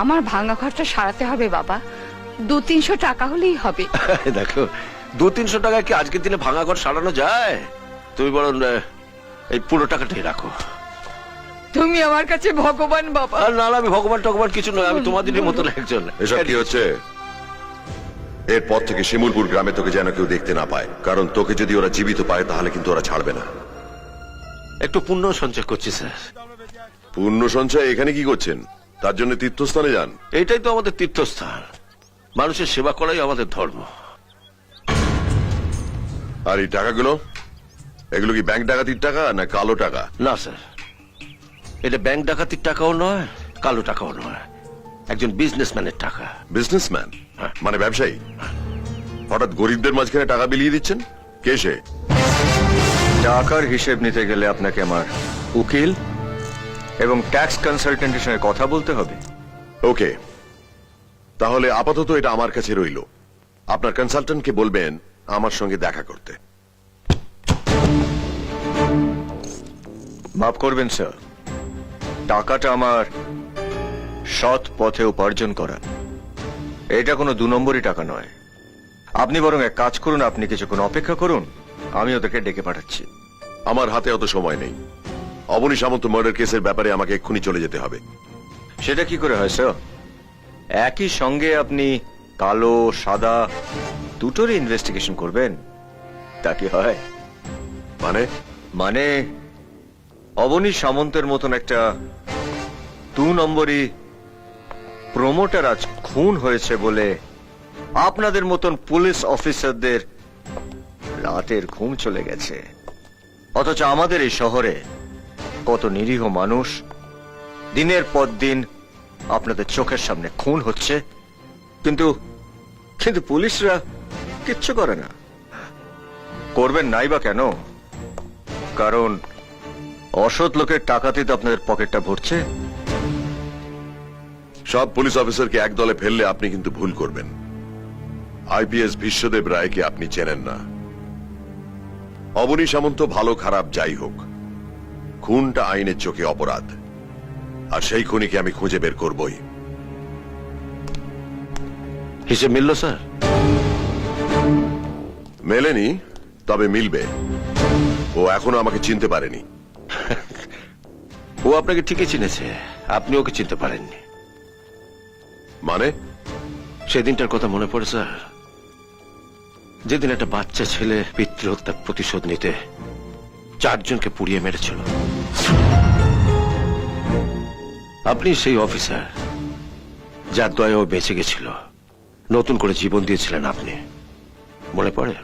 আমার ভাঙা ঘরটা সারাতে হবে বাবা, 200-300 টাকা হলেই হবে। দেখো 200-300 টাকায় কি আজকের দিনে ভাঙা ঘর সারানো যায়? তুমি বরং এই পুরো টাকাটাই রাখো। তুমি আমার কাছে ভগবান বাবা। আর না, আমি ভগবান টগবান কিছু নয়, আমি তোমাদেরই মতন একজন। এসব কি হচ্ছে? এরপর থেকে শিমুলপুর গ্রামে তোকে যেন কেউ দেখতে না পায়, কারণ তোকে যদি ওরা জীবিত পায় তাহলে কিন্তু ওরা ছাড়বে না। একটু পুণ্য সঞ্চয় করছি স্যার। পুণ্য সঞ্চয় এখানে কি করছেন? তার জন্য তীর্থস্থানে যান। এইটাই তো আমাদের তীর্থস্থান, মানুষের সেবা করাই আমাদের ধর্ম। আর এই টাকাগুলো, এগুলো কি ব্যাংক ডাকাতির টাকা না কালো টাকা? না স্যার, এটা ব্যাংক ডাকাতির টাকাও নয়, কালো টাকাও নয়, একজন বিজনেসম্যানের টাকা। বিজনেসম্যান মানে ব্যবসায়ী? হঠাৎ গরিবদের মাঝখানে টাকা বিলিয়ে দিচ্ছেন? কে সে? টাকার হিসেব নিতে গেলে আপনাকে আমার উকিল এবং ট্যাক্স কনসালটেন্টের সঙ্গে কথা বলতে হবে। ওকে, তাহলে আপাতত এটা আমার কাছে রইল। আপনার কনসালটেন্টকে বলবেন আমার সঙ্গে দেখা করতে। মাফ করবেন স্যার, টাকাটা আমার সৎ পথে উপার্জন করা, এটা কোনো 2 নম্বরই টাকা নয়। আপনি বরং এক কাজ করুন, আপনি কিছুক্ষণ অপেক্ষা করুন, আমি ওদেরকে ডেকে পাঠাচ্ছি। আমার হাতে অত সময় নেই। অবনী সামন্ত মার্ডার কেসের ব্যাপারে আমাকে এক্ষুনি চলে যেতে হবে। সেটা কি করে হয় স্যার? একই সঙ্গে আপনি কালো সাদা দুটোরই ইনভেস্টিগেশন করবেন, তা কি হয়? মানে অবনী সামন্তের মতন একটা 2 নম্বরই প্রমোটার আজ খুন হয়েছে বলে আপনাদের মতন পুলিশ অফিসারদের রাতের ঘুম চলে গেছে, অথচ আমাদের এই শহরে কত নিরীহ মানুষ দিনের পর দিন আপনাদের চোখের সামনে খুন হচ্ছে, কিন্তু পুলিশরা কিচ্ছু করে না। করবেন নাই বা কেন? কারণ অসৎ লোকের টাকাতেই তো আপনাদের পকেটটা ভরছে। সব পুলিশ অফিসারকে এক দলে ফেললে আপনি কিন্তু ভুল করবেন। আইপিএস বিশ্বদেব রায়কে আপনি চেনেন না। অবনী সামন্ত ভালো খারাপ যাই হোক, খুনটা আইনের চোখে অপরাধ, আর সেই খুনিকে আমি খুঁজে বের করবই। হিসেব মিলল স্যার? মেলেনি, তবে মিলবে। ও এখনো আমাকে চিনতে পারেনি। ও আপনাকে ঠিকই চিনেছে, আপনি ওকে চিনতে পারেননি। মানে? সেদিনটার কথা মনে পড়ে স্যার, যেদিন একটা বাচ্চা ছেলে পিতৃহত্যার প্রতিশোধ নিতে 4 জনকে পুড়িয়ে মেরেছিল। আপনি সেই অফিসার যার দয়ে ও বেঁচে গেছিল, নতুন করে জীবন দিয়েছিলেন আপনি, মনে পড়ে?